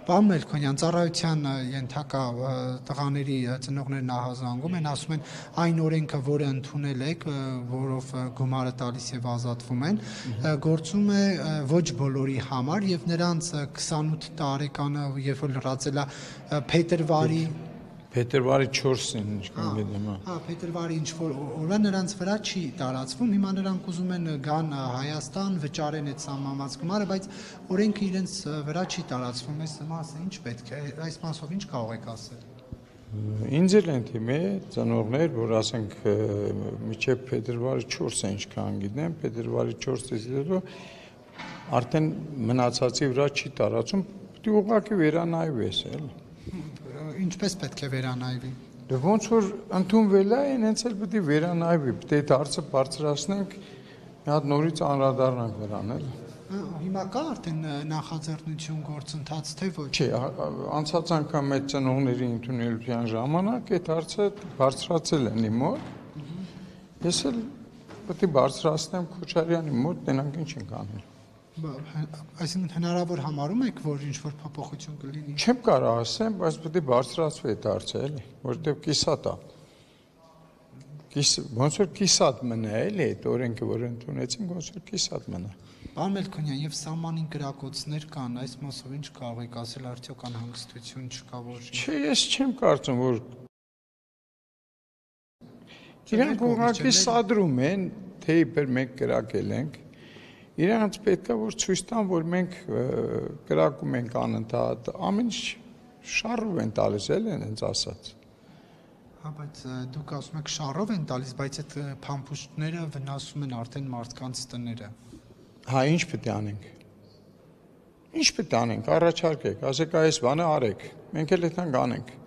Պարոն Մելքոնյան, ծառայության ենթակա տղաների ծնողներն ահազանգում են, ասում են այն օրենքը, որը ընդունել եք, որով գումարը տալիս եւ ազատվում են, գործում է ոչ բոլորի համար եւ նրանց 28 տարեկանը, երբ որ լրացել է փետրվարի 4-ին, ինչքան գիտեմ։ Փետրվարի ինչ-որ օրը նրանց վրա չի տարածվում, հիմա նրանք ուզում են գան Հայաստան, վճարեն այդ սահմանված գումարը, բայց օրենքը իրենց վրա չի տարածվում, այս մասը ինչ պետք է, այս մասով ինչ կարող եք ասել։ Ինձ էլ են թիմի ծնողներ, որ ասենք մինչև փետրվարի 4-ը ինչքան գիտեմ, փետրվարի 4-ից հետո արդեն մնացածի վրա չի տարածում, պետք է ուղղակի վերանայվես էլ։ Ինչպես պետք է վերանայվի։ Դե ոնց որ ընդունվել է, հենց էլ պետք է վերանայվի, պետք է հարցը բարձրացնենք, մի հատ նորից անդրադառնանք նրան, էլ։ Հիմա կա արդեն նախաձեռնություն գործընթաց, թե ոչ։ Չէ, անցած անգամ այդ ծնողների ընդունելության ժամանակ այդ հարցը բարձրացել են իմ մոտ։ Ես էլ պետք է բարձրացնեմ Քոչարյանի մոտ, տենանք ինչ ենք անել։ Այսինքն հնարավոր համարում եք, որ ինչ-որ փոփոխություն կլինի։ Չեմ կարող ասեմ, բայց պետք է բարձրացվի այդ հարցը, էլի, որովհետև կիսատ է։ Ոնց որ կիսատ մնա, էլի, այդ օրենքը, որ ընդունեցին, ոնց որ կիսատ մնա։ Պարոն Մելքոնյան, եւ սահմանին գրակոծներ կան, այս մասով ինչ կարող եք ասել, արդյոք անհանգստություն չկա, որ։ Չէ, ես չեմ կարծում, որ իրանք ուղղակի սադրում են, թե իբր մենք գրակել ենք։ Իրանց պետք է որ ցույց տան, որ մենք կրակում ենք անընդհատ, ամեն ինչ շարով են տալիս, էլ են հենց ասած։ Հա, բայց դուք ասում եք շարով են տալիս, բայց այդ փամփուշտները վնասում են արդեն մարդկանց տները։ Հա, ինչ պետք է անենք։ Ինչ պետք է անենք, առաջարկեք, ասեք այս բանը արեք, մենք էլ այդքան անենք։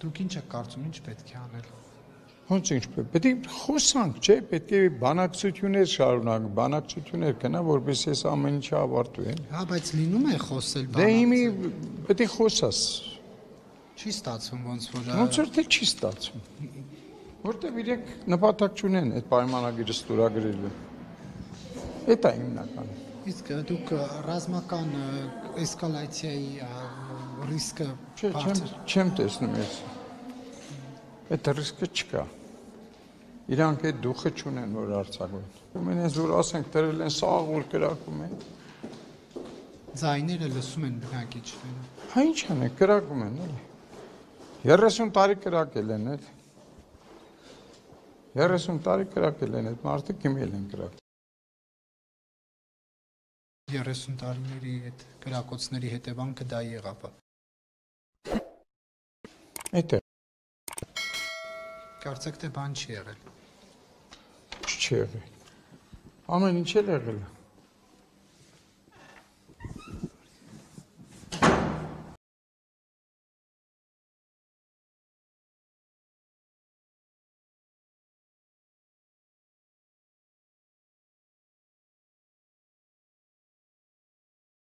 Դուք ինչ եք կարծում, ինչ պետք է անել։ Ոնց ինչ պետք է խոսանք, չէ, պետք է բանակցություններ շարունակ, բանակցություններ գնա, որպես այս ամեն ինչը ավարտվի։ Հա, բայց լինում է խոսել բանակցություն։ Դե հիմի պետք է խոսաս։ Չի ստացվում ոնց որ։ Ոնց որ թե չի ստացվում։ Որտեւ իրենք նպատակ չունեն այդ պայմանագիրը ստորագրելու։ Դա է հիմնականը։ Իսկ դուք ռազմական էսկալացիայի ռիսկը չեմ տեսնում ես։ Այդ ռիսկը չկա։ Իրանք այդ դուխը չունեն, որ արձակվեն։ Մենես որ ասենք դրել են սաղ որ կրակում են։ Ձայները լսում են բնակիչները։ Հա ինչ անեն, կրակում են, էլի։ 30 տարի կրակել են, էլի։ 30 տարի կրակել են, այդ մարդը կիմել են կրակել։ 30 տարիների այդ կրակոցների հետևանքը դա եղավ։ Այդ է։ Կարծեք թե բան չի եղել։ Չի եղել։ Ամեն ինչ էլ եղել է։